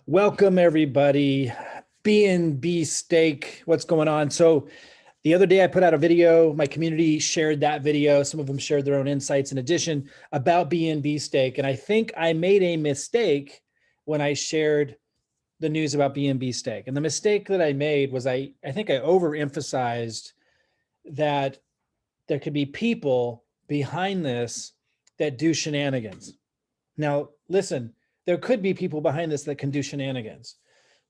Welcome everybody. BNB Stake, what's going on? So the other day I put out a video, my community shared that video. Some of them shared their own insights in addition about BNB Stake. And I think I made a mistake when I shared the news about BNB Stake. And the mistake that I made was I think I overemphasized that there could be people behind this that do shenanigans. Now, listen, there could be people behind this that can do shenanigans.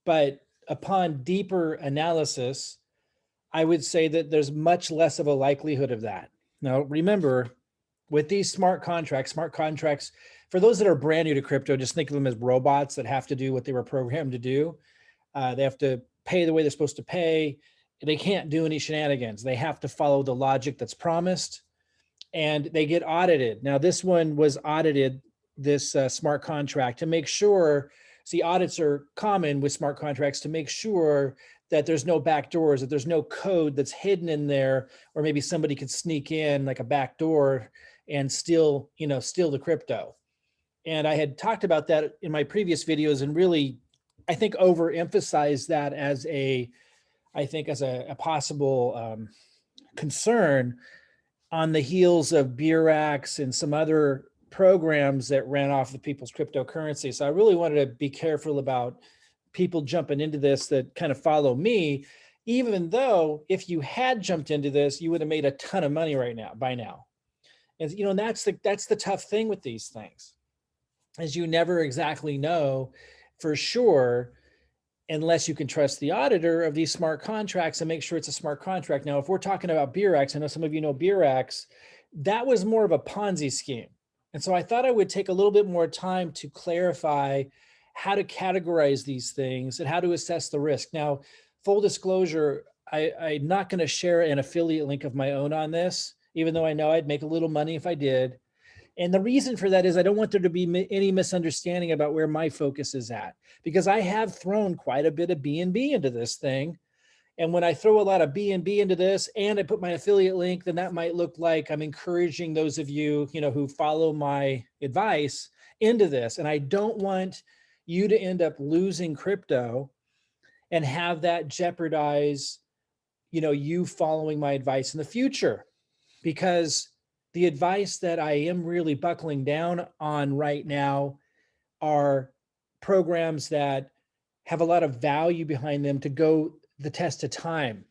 But upon deeper analysis, I would say that there's much less of a likelihood of that. Now, remember, with these smart contracts, for those that are brand new to crypto, just think of them as robots that have to do what they were programmed to do. They have to pay the way they're supposed to pay. They can't do any shenanigans. They have to follow the logic that's promised, and they get audited. Now, this one was audited, this smart contract, to make sure. See, audits are common with smart contracts to make sure that there's no backdoors, that there's no code that's hidden in there, or maybe somebody could sneak in like a backdoor and steal the crypto. And I had talked about that in my previous videos and really, I think, overemphasized that as a possible concern on the heels of Beurax and some other programs that ran off of people's cryptocurrency. So I really wanted to be careful about people jumping into this that kind of follow me, even though if you had jumped into this, you would have made a ton of money by now. And that's the tough thing with these things, is you never exactly know for sure unless you can trust the auditor of these smart contracts and make sure it's a smart contract. Now, if we're talking about Beurax, I know some of you know Beurax, that was more of a Ponzi scheme. And so I thought I would take a little bit more time to clarify how to categorize these things and how to assess the risk. Now, full disclosure, I'm not going to share an affiliate link of my own on this, even though I know I'd make a little money if I did. And the reason for that is I don't want there to be any misunderstanding about where my focus is at, because I have thrown quite a bit of BNB into this thing. And when I throw a lot of BNB into this and I put my affiliate link, then that might look like I'm encouraging those of you, who follow my advice into this. And I don't want you to end up losing crypto and have that jeopardize, you following my advice in the future, because the advice that I am really buckling down on right now are programs that have a lot of value behind them to go the test of time.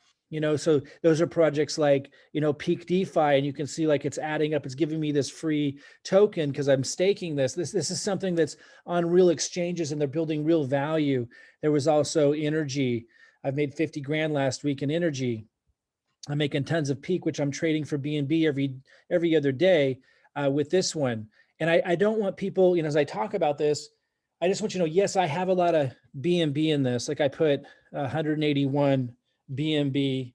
So those are projects like, Peak DeFi, and you can see like it's adding up. It's giving me this free token because I'm staking this. This is something that's on real exchanges and they're building real value. There was also energy. I've made 50 grand last week in energy. I'm making tons of Peak, which I'm trading for BNB every other day with this one. And I don't want people, as I talk about this, I just want you to know, yes, I have a lot of BNB in this. Like I put 181 BNB,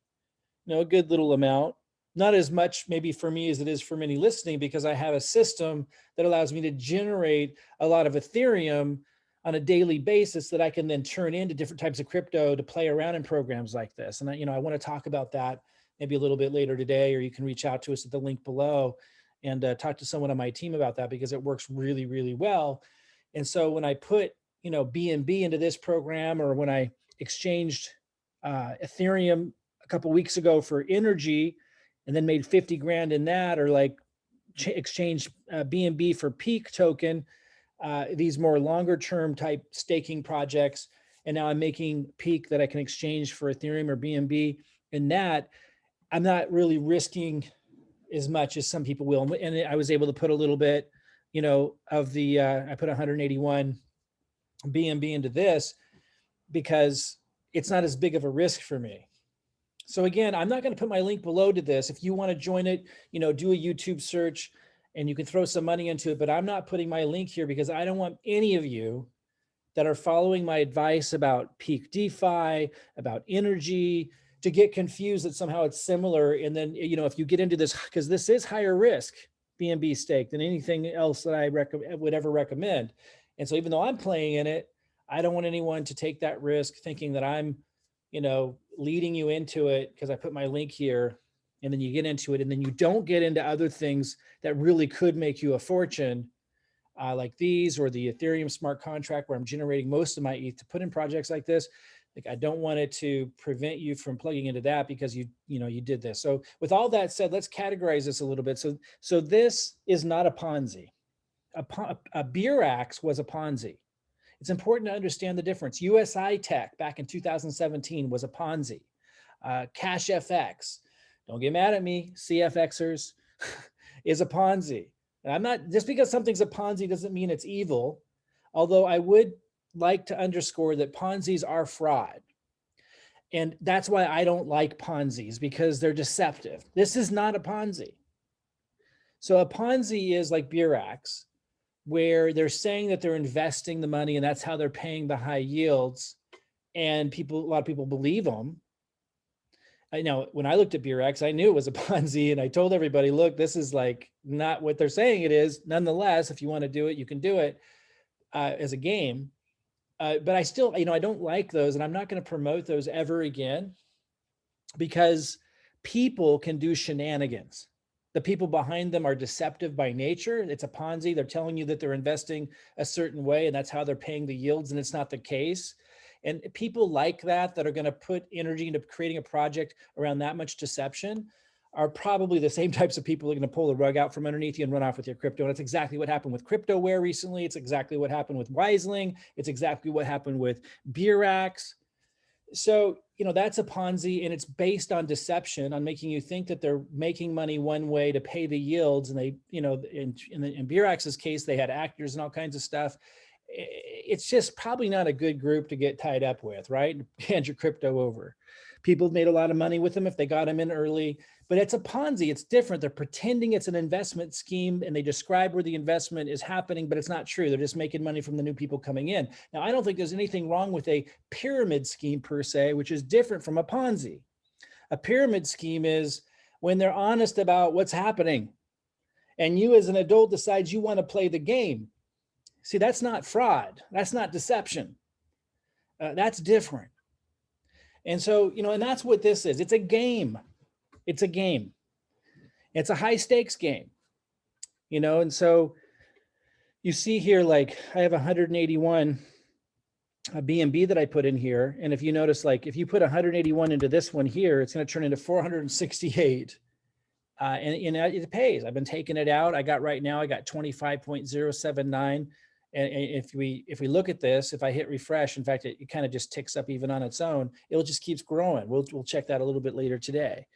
a good little amount. Not as much maybe for me as it is for many listening, because I have a system that allows me to generate a lot of Ethereum on a daily basis that I can then turn into different types of crypto to play around in programs like this. And I want to talk about that maybe a little bit later today, or you can reach out to us at the link below and talk to someone on my team about that, because it works really, really well. And so when I put, BNB into this program, or when I exchanged Ethereum a couple of weeks ago for energy and then made 50 grand in that, or like exchanged BNB for Peak token, these more longer term type staking projects. And now I'm making Peak that I can exchange for Ethereum or BNB. And that I'm not really risking as much as some people will. And I was able to put a little bit, of the, I put 181 BNB into this because it's not as big of a risk for me. So again, I'm not going to put my link below to this. If you want to join it, do a YouTube search and you can throw some money into it, but I'm not putting my link here because I don't want any of you that are following my advice about Peak DeFi, about energy, to get confused that somehow it's similar. And then, if you get into this, because this is higher risk BNB stake than anything else that I would ever recommend. And so even though I'm playing in it, I don't want anyone to take that risk thinking that I'm, leading you into it because I put my link here, and then you get into it and then you don't get into other things that really could make you a fortune like these, or the Ethereum smart contract where I'm generating most of my ETH to put in projects like this. Like, I don't want it to prevent you from plugging into that because you did this. So with all that said, let's categorize this a little bit. So this is not a Ponzi. A Beurax was a Ponzi. It's important to understand the difference. USI Tech back in 2017 was a Ponzi. Cash FX, don't get mad at me, CFXers, is a Ponzi. And I'm not, just because something's a Ponzi doesn't mean it's evil. Although I would like to underscore that Ponzi's are fraud. And that's why I don't like Ponzi's, because they're deceptive. This is not a Ponzi. So a Ponzi is like Beurax, where they're saying that they're investing the money and that's how they're paying the high yields. And a lot of people believe them. I know when I looked at Beurax, I knew it was a Ponzi, and I told everybody, look, this is like not what they're saying it is. Nonetheless, if you want to do it, you can do it as a game. But I still, I don't like those, and I'm not going to promote those ever again, because people can do shenanigans. The people behind them are deceptive by nature. It's a Ponzi. They're telling you that they're investing a certain way, and that's how they're paying the yields, and it's not the case. And people like that are going to put energy into creating a project around that much deception are probably the same types of people who are going to pull the rug out from underneath you and run off with your crypto. And that's exactly what happened with Cryptoware recently. It's exactly what happened with Wiseling. It's exactly what happened with Beurax. So, that's a Ponzi, and it's based on deception, on making you think that they're making money one way to pay the yields. And they, in Beurax's case, they had actors and all kinds of stuff. It's just probably not a good group to get tied up with, right? Hand your crypto over. People made a lot of money with them if they got them in early, but it's a Ponzi. It's different. They're pretending it's an investment scheme, and they describe where the investment is happening, but it's not true. They're just making money from the new people coming in. Now, I don't think there's anything wrong with a pyramid scheme per se, which is different from a Ponzi. A pyramid scheme is when they're honest about what's happening, and you as an adult decides you want to play the game. See, that's not fraud. That's not deception. That's different. And so, and that's what this is. It's a game. It's a game. It's a high stakes game, and so you see here, like I have 181 BNB that I put in here. And if you notice, like if you put 181 into this one here, it's going to turn into 468. And it pays. I've been taking it out. I got 25.079. And if we look at this, if I hit refresh, in fact, it kind of just ticks up even on its own. It just keeps growing. We'll check that a little bit later today.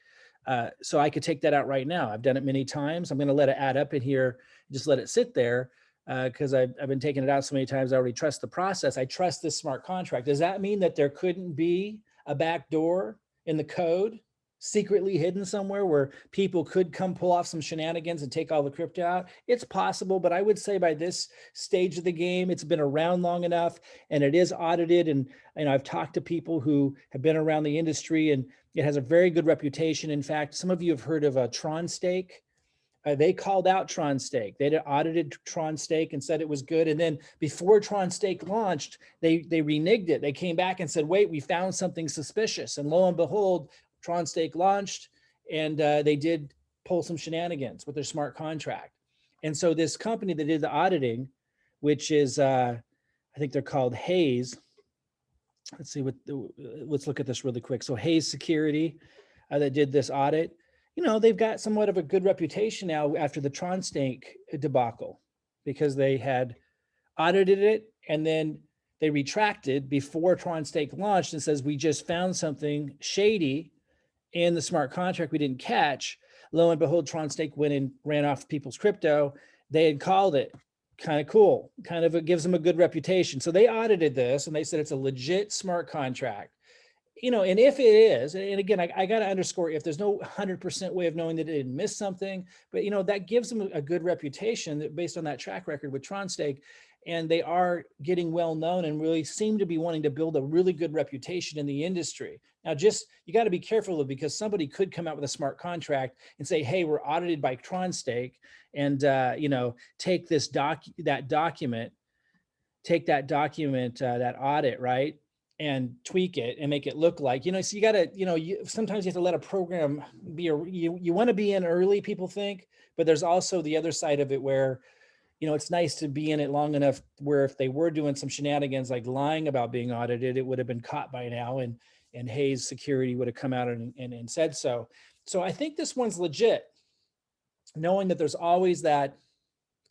So I could take that out right now. I've done it many times. I'm going to let it add up in here, just let it sit there, because I've been taking it out so many times. I already trust the process. I trust this smart contract. Does that mean that there couldn't be a back door in the code secretly hidden somewhere where people could come pull off some shenanigans and take all the crypto out? It's possible, but I would say by this stage of the game, it's been around long enough and it is audited. And I've talked to people who have been around the industry, and it has a very good reputation. In fact, some of you have heard of Tron Stake. They called out Tron Stake. They audited Tron Stake and said it was good. And then before Tron Stake launched, they reneged it. They came back and said, wait, we found something suspicious. And lo and behold, Tron Stake launched, and they did pull some shenanigans with their smart contract. And so this company that did the auditing, which is, I think they're called Hayes. Let's look at this really quick. So Hayes Security that did this audit, they've got somewhat of a good reputation now after the Tron Stake debacle, because they had audited it and then they retracted before Tron Stake launched and says, we just found something shady in the smart contract we didn't catch. Lo and behold, Tron Stake went and ran off people's crypto. They had called it. Kind of cool. It gives them a good reputation. So they audited this and they said it's a legit smart contract. And if it is, and again, I got to underscore, if there's no 100% way of knowing that it didn't miss something, but that gives them a good reputation based on that track record with Tron Stake. And they are getting well known and really seem to be wanting to build a really good reputation in the industry. Now, you got to be careful, because somebody could come out with a smart contract and say, hey, we're audited by Tron Stake, and take that document, that audit, right, and tweak it and make it look like, so you got to, sometimes you have to let a program be you want to be in early, people think, but there's also the other side of it where it's nice to be in it long enough where if they were doing some shenanigans, like lying about being audited, it would have been caught by now, and Hayes Security would have come out and said so. So I think this one's legit, knowing that there's always that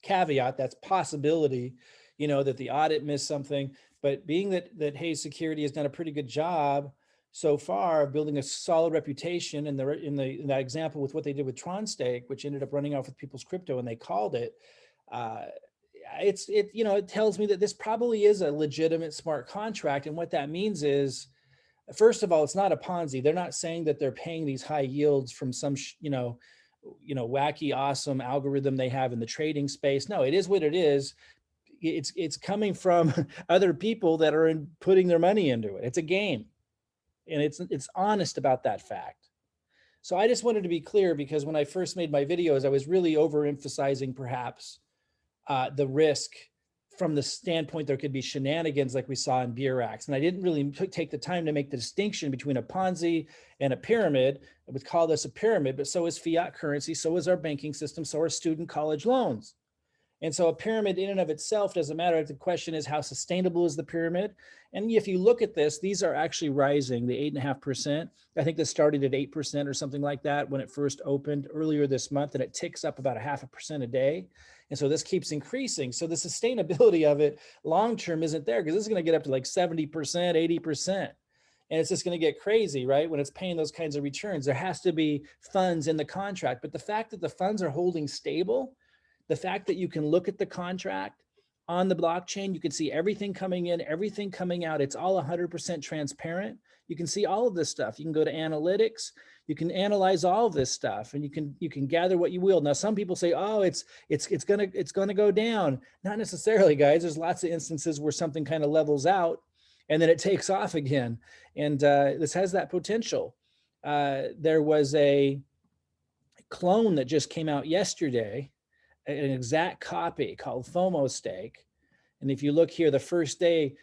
caveat, that's possibility, that the audit missed something. But being that Hayes Security has done a pretty good job so far of building a solid reputation, and in that example with what they did with Tron Stake, which ended up running off with people's crypto, and they called it. It tells me that this probably is a legitimate smart contract. And what that means is, first of all, it's not a Ponzi. They're not saying that they're paying these high yields from some, wacky, awesome algorithm they have in the trading space. No, it is what it is. It's coming from other people that are putting their money into it. It's a game, and it's honest about that fact. So I just wanted to be clear, because when I first made my videos, I was really overemphasizing perhaps the risk from the standpoint there could be shenanigans like we saw in Beurax. And I didn't really take the time to make the distinction between a Ponzi and a pyramid. I would call this a pyramid, but so is fiat currency, so is our banking system, so are student college loans. And so a pyramid in and of itself doesn't matter. The question is, how sustainable is the pyramid? And if you look at this, these are actually rising, the 8.5%. I think this started at 8% or something like that when it first opened earlier this month, and it ticks up about 0.5% a day. And so this keeps increasing. So the sustainability of it long-term isn't there, because this is going to get up to like 70%, 80%. And it's just going to get crazy, right? When it's paying those kinds of returns, there has to be funds in the contract. But the fact that the funds are holding stable, the fact that you can look at the contract on the blockchain, you can see everything coming in, everything coming out. It's all 100% transparent. You can see all of this stuff. You can go to analytics. You can analyze all of this stuff, and you can gather what you will. Now, some people say, "Oh, it's gonna go down." Not necessarily, guys. There's lots of instances where something kind of levels out, and then it takes off again. And this has that potential. There was a clone that just came out yesterday, an exact copy called FOMO Stake. And if you look here, the first day,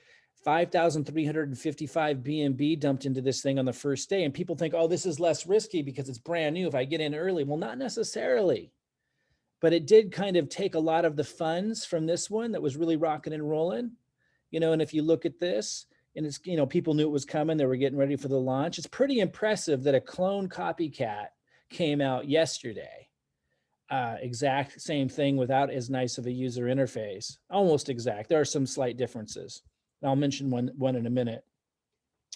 5,355 BNB dumped into this thing on the first day. And people think, oh, this is less risky because it's brand new if I get in early. Well, not necessarily. But it did kind of take a lot of the funds from this one that was really rocking and rolling. And if you look at this, and it's, people knew it was coming. They were getting ready for the launch. It's pretty impressive that a clone copycat came out yesterday. Exact same thing without as nice of a user interface, almost exact. There are some slight differences. I'll mention one in a minute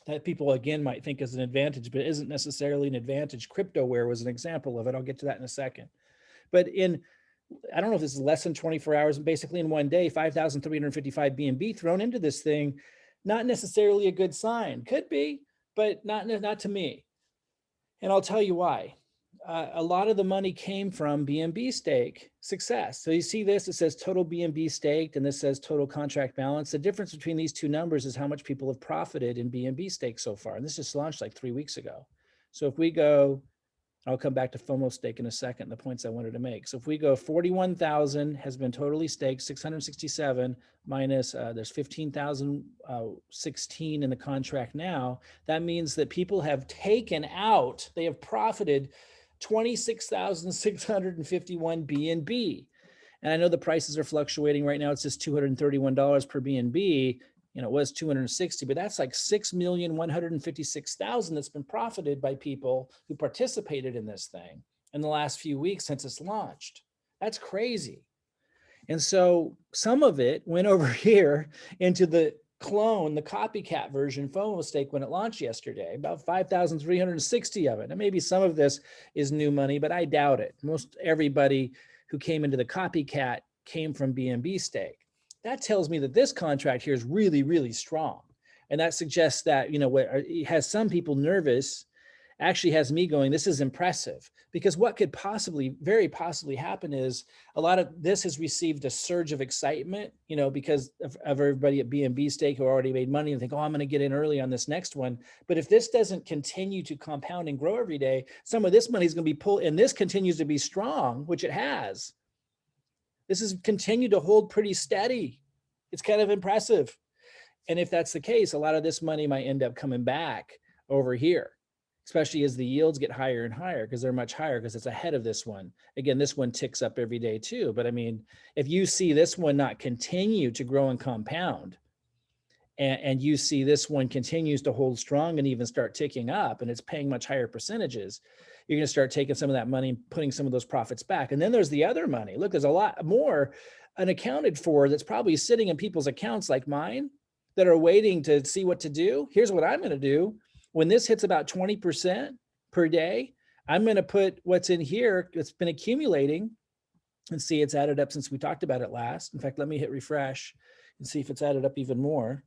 that people again might think is an advantage, but isn't necessarily an advantage. Cryptoware was an example of it. I'll get to that in a second. But I don't know if this is less than 24 hours, basically in one day, 5,355 BNB thrown into this thing, not necessarily a good sign. Could be, but not to me. And I'll tell you why. A lot of the money came from BNB Stake success. So you see this, it says total BNB staked, and this says total contract balance. The difference between these two numbers is how much people have profited in BNB Stake so far. And this just launched like 3 weeks ago. So if we go, I'll come back to FOMO Stake in a second, the points I wanted to make. So if we go 41,000 has been totally staked, 667 minus, there's 15,016 in the contract now. That means that people have taken out, they have profited 26,651 BNB. And I know the prices are fluctuating right now. It's just $231 per BNB. It was 260, but that's like 6,156,000 that's been profited by people who participated in this thing in the last few weeks since it's launched. That's crazy. And so some of it went over here into the clone, the copycat version, FOMO Stake, when it launched yesterday, about 5,360 of it. And maybe some of this is new money, but I doubt it. Most everybody who came into the copycat came from BNB Stake. That tells me that this contract here is really, really strong. And that suggests that, it has some people nervous, actually has me going, this is impressive. Because what could very possibly happen is a lot of this has received a surge of excitement, because of everybody at BNB Stake who already made money and think, oh, I'm going to get in early on this next one. But if this doesn't continue to compound and grow every day, some of this money is going to be pulled, and this continues to be strong, which it has. This has continued to hold pretty steady. It's kind of impressive. And if that's the case, a lot of this money might end up coming back over here. especially as the yields get higher and higher, because they're much higher because it's ahead of this one. Again, this one ticks up every day too. But I mean, if you see this one not continue to grow and compound, and you see this one continues to hold strong and even start ticking up, and it's paying much higher percentages, you're going to start taking some of that money and putting some of those profits back. And then there's the other money. Look, there's a lot more unaccounted for that's probably sitting in people's accounts like mine that are waiting to see what to do. Here's what I'm going to do. When this hits about 20% per day, I'm going to put what's in here that's been accumulating, and see it's added up since we talked about it last. In fact, let me hit refresh and see if it's added up even more.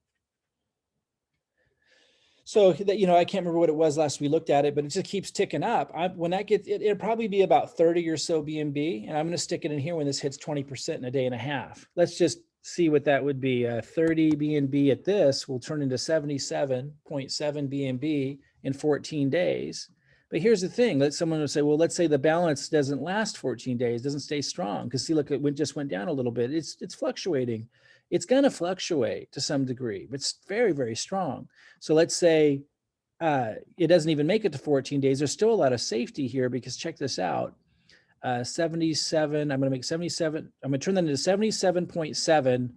So that, you know, I can't remember what it was last we looked at it, but it just keeps ticking up. When that gets, it'll probably be about 30 or so BNB, and I'm going to stick it in here when this hits 20% in a day and a half. Let's just see what that would be. 30 BNB at this will turn into 77.7 BNB in 14 days. But here's the thing, that someone will say, well, let's say the balance doesn't last 14 days, doesn't stay strong. Because see, look, it just went down a little bit. It's fluctuating. It's going to fluctuate to some degree, but it's very, very strong. So let's say it doesn't even make it to 14 days. There's still a lot of safety here, because check this out. 77, I'm going to make 77. I'm going to turn that into 77.7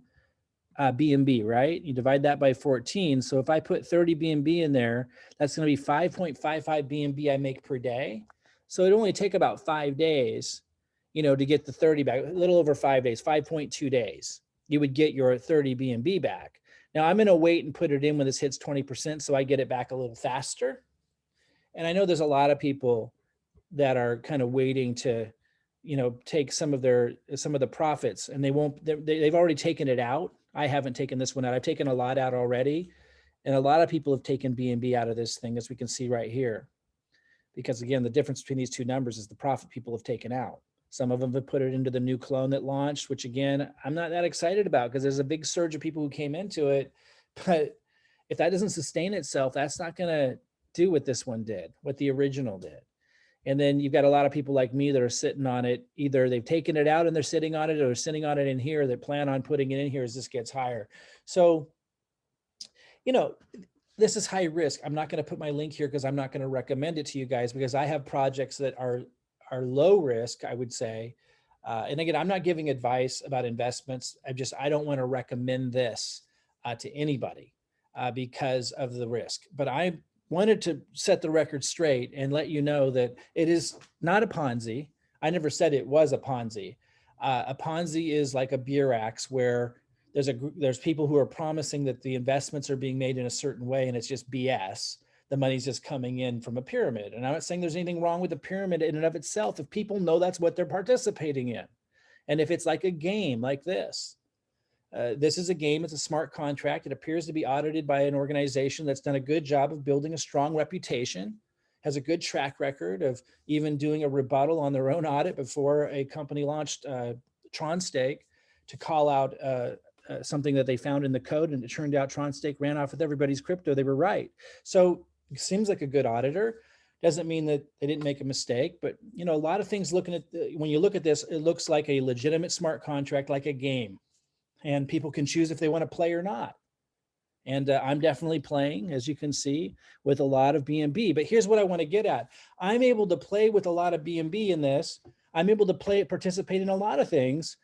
BNB, right? You divide that by 14. So if I put 30 BNB in there, that's going to be 5.55 BNB I make per day. So it only take about 5 days, you know, to get the 30 back, a little over 5 days, 5.2 days. You would get your 30 BNB back. Now I'm going to wait and put it in when this hits 20%, so I get it back a little faster. And I know there's a lot of people that are kind of waiting to, you know, take some of the profits, and they've already taken it out. I haven't taken this one out. I've taken a lot out already. And a lot of people have taken BNB out of this thing, as we can see right here. Because again, the difference between these two numbers is the profit people have taken out. Some of them have put it into the new clone that launched, which again, I'm not that excited about, because there's a big surge of people who came into it. But if that doesn't sustain itself, that's not going to do what this one did, what the original did. And then you've got a lot of people like me that are sitting on it. Either they've taken it out and they're sitting on it, or sitting on it in here that plan on putting it in here as this gets higher. So, you know, this is high risk. I'm not going to put my link here because I'm not going to recommend it to you guys, because I have projects that are low risk, I would say. And again, I'm not giving advice about investments. I don't want to recommend this to anybody because of the risk. But I wanted to set the record straight and let you know that it is not a Ponzi. I never said it was a Ponzi. A Ponzi is like a Beurax, where there's people who are promising that the investments are being made in a certain way, and it's just BS. The money's just coming in from a pyramid. And I'm not saying there's anything wrong with the pyramid in and of itself if people know that's what they're participating in. And if it's like a game like this, this is a game, it's a smart contract. It appears to be audited by an organization that's done a good job of building a strong reputation, has a good track record of even doing a rebuttal on their own audit before a company launched Tron Stake to call out something that they found in the code, and it turned out Tron Stake ran off with everybody's crypto. They were right. So it seems like a good auditor. Doesn't mean that they didn't make a mistake, but you know, a lot of things when you look at this, it looks like a legitimate smart contract, like a game, and people can choose if they want to play or not. And I'm definitely playing, as you can see, with a lot of BNB. But here's what I want to get at. I'm able to play with a lot of BNB in this. I'm able to participate in a lot of things.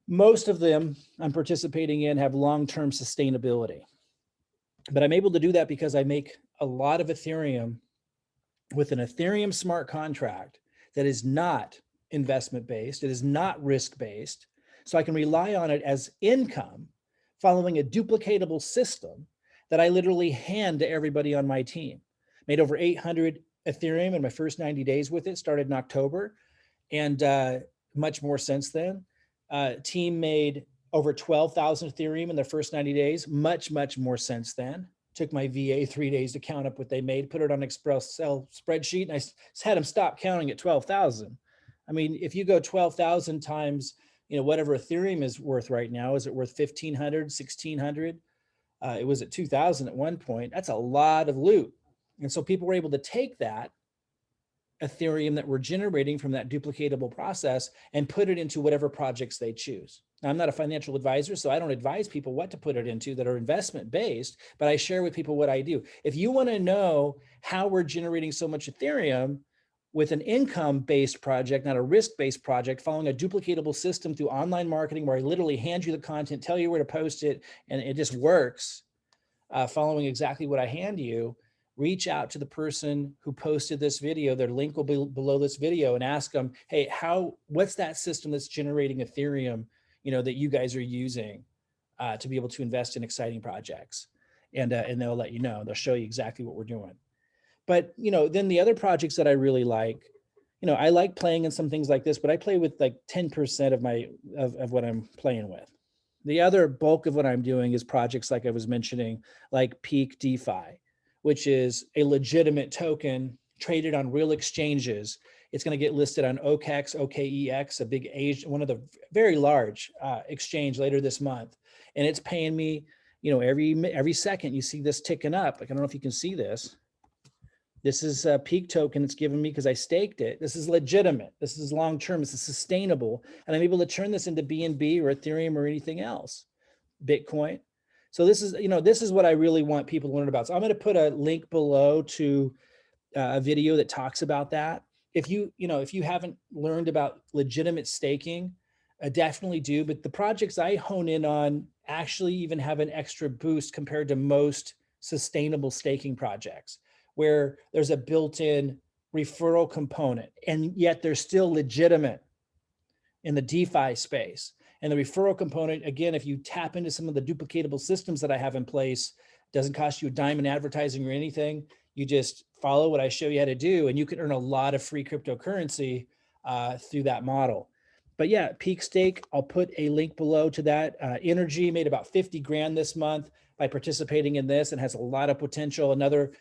Most of them I'm participating in have long-term sustainability. But I'm able to do that because I make a lot of Ethereum with an Ethereum smart contract that is not investment-based. It is not risk-based. So I can rely on it as income, following a duplicatable system that I literally hand to everybody on my team. Made over 800 Ethereum in my first 90 days with it, started in October, and much more since then. Team made over 12,000 Ethereum in their first 90 days, much, much more since then. Took my VA 3 days to count up what they made, put it on an Excel spreadsheet, and I had them stop counting at 12,000. I mean, if you go 12,000 times, you know, whatever Ethereum is worth right now, is it worth 1,500, 1,600? It was at 2,000 at one point. That's a lot of loot. And so people were able to take that Ethereum that we're generating from that duplicatable process and put it into whatever projects they choose. Now, I'm not a financial advisor, so I don't advise people what to put it into that are investment based, but I share with people what I do. If you want to know how we're generating so much Ethereum with an income-based project, not a risk-based project, following a duplicatable system through online marketing where I literally hand you the content, tell you where to post it, and it just works, following exactly what I hand you, reach out to the person who posted this video. Their link will be below this video, and ask them, hey, what's that system that's generating Ethereum, that you guys are using to be able to invest in exciting projects? And they'll let you know. They'll show you exactly what we're doing. But, then the other projects that I really like, I like playing in some things like this, but I play with like 10% of what I'm playing with. The other bulk of what I'm doing is projects like I was mentioning, like Peak DeFi, which is a legitimate token traded on real exchanges. It's going to get listed on OKEX, a big one of the very large exchange later this month. And it's paying me, every second you see this ticking up. Like, I don't know if you can see this. This is a Peak token it's given me because I staked it. This is legitimate. This is long-term. This is sustainable. And I'm able to turn this into BNB or Ethereum or anything else, Bitcoin. So this is what I really want people to learn about. So I'm going to put a link below to a video that talks about that. If you haven't learned about legitimate staking, definitely do. But the projects I hone in on actually even have an extra boost compared to most sustainable staking projects, where there's a built-in referral component, and yet they're still legitimate in the DeFi space. And the referral component, again, if you tap into some of the duplicatable systems that I have in place, doesn't cost you a dime in advertising or anything. You just follow what I show you how to do, and you can earn a lot of free cryptocurrency through that model. But yeah, Peak Stake, I'll put a link below to that. Energy made about 50 grand this month by participating in this, and has a lot of potential. Another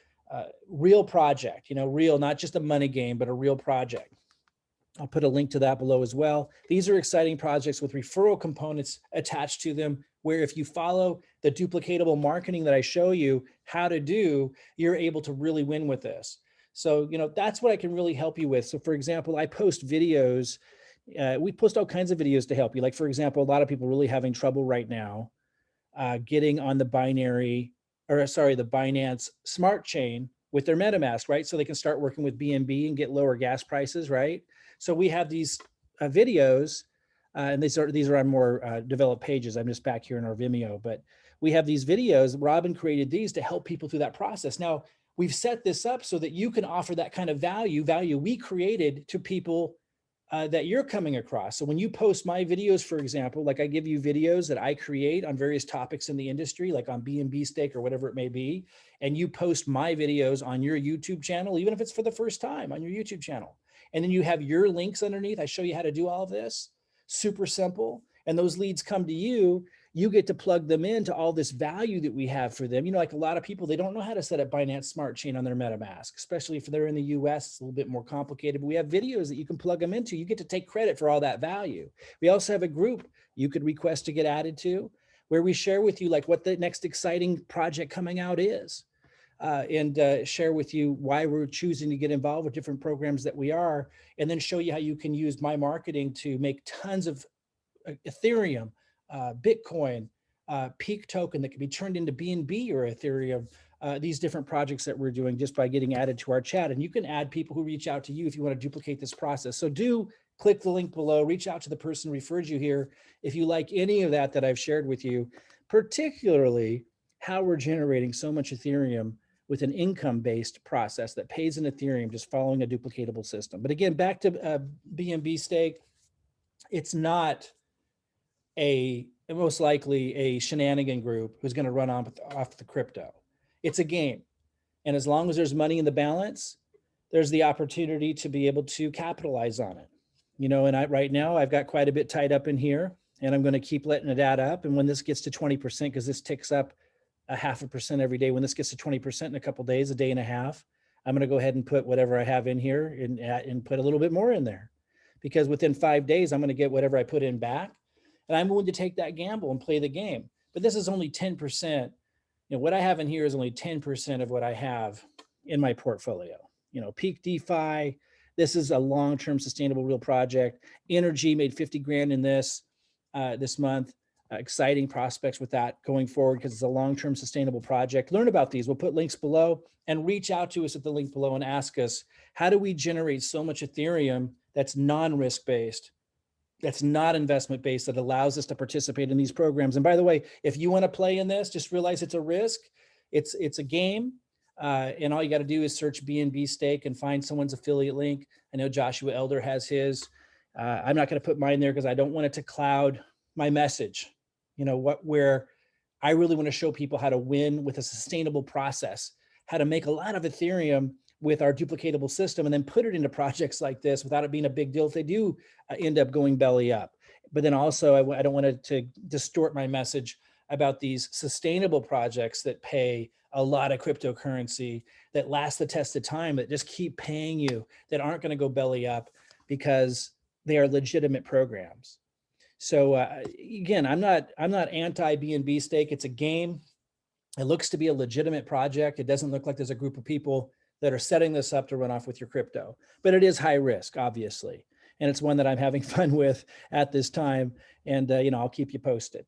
real project, real, not just a money game, but a real project. I'll put a link to that below as well. These are exciting projects with referral components attached to them, where if you follow the duplicatable marketing that I show you how to do, you're able to really win with this. So, that's what I can really help you with. So for example, I post videos. We post all kinds of videos to help you. Like, for example, a lot of people really having trouble right now getting on the Binance Smart Chain with their MetaMask, right? So they can start working with BNB and get lower gas prices, right? So we have these videos, and these are on more developed pages. I'm just back here in our Vimeo, but we have these videos. Robin created these to help people through that process. Now, we've set this up so that you can offer that kind of value we created to people that you're coming across. So when you post my videos, for example, like I give you videos that I create on various topics in the industry, like on BNB Stake or whatever it may be, and you post my videos on your YouTube channel, even if it's for the first time on your YouTube channel. And then you have your links underneath. I show you how to do all of this. Super simple. And those leads come to you. You get to plug them into all this value that we have for them. Like a lot of people, they don't know how to set up Binance Smart Chain on their MetaMask, especially if they're in the US. It's a little bit more complicated, but we have videos that you can plug them into. You get to take credit for all that value. We also have a group you could request to get added to, where we share with you like what the next exciting project coming out is. And share with you why we're choosing to get involved with different programs that we are, and then show you how you can use my marketing to make tons of Ethereum, Bitcoin, Peak token that can be turned into BNB or Ethereum, these different projects that we're doing just by getting added to our chat. And you can add people who reach out to you if you want to duplicate this process. So do click the link below, reach out to the person who referred you here if you like any of that I've shared with you, particularly how we're generating so much Ethereum with an income-based process that pays in Ethereum, just following a duplicatable system. But again, back to BNB Stake, it's not most likely a shenanigan group who's going to run off the crypto. It's a game. And as long as there's money in the balance, there's the opportunity to be able to capitalize on it. And right now I've got quite a bit tied up in here, and I'm going to keep letting it add up. And when this gets to 20%, because this ticks up a 0.5% every day, when this gets to 20% in a couple of days, a day and a half, I'm going to go ahead and put whatever I have in here and put a little bit more in there, because within 5 days, I'm going to get whatever I put in back. And I'm willing to take that gamble and play the game. But this is only 10%. What I have in here is only 10% of what I have in my portfolio. Peak DeFi, This is a long-term sustainable real project. Energy made 50 grand in this this month. Exciting prospects with that going forward because it's a long-term sustainable project. Learn about these. We'll put links below and reach out to us at the link below and ask us, how do we generate so much Ethereum that's non-risk based, that's not investment based, that allows us to participate in these programs? And by the way, if you want to play in this, just realize it's a risk. It's a game. And all you got to do is search BNB Stake and find someone's affiliate link. I know Joshua Elder has his. I'm not going to put mine there because I don't want it to cloud my message. Where I really want to show people how to win with a sustainable process, how to make a lot of Ethereum with our duplicatable system and then put it into projects like this without it being a big deal if they do end up going belly up. But then also I don't want it to distort my message about these sustainable projects that pay a lot of cryptocurrency, that last the test of time, that just keep paying you, that aren't going to go belly up because they are legitimate programs. So again, I'm not anti BNB Stake. It's a game. It looks to be a legitimate project. It doesn't look like there's a group of people that are setting this up to run off with your crypto, but it is high risk, obviously. And it's one that I'm having fun with at this time. And, I'll keep you posted.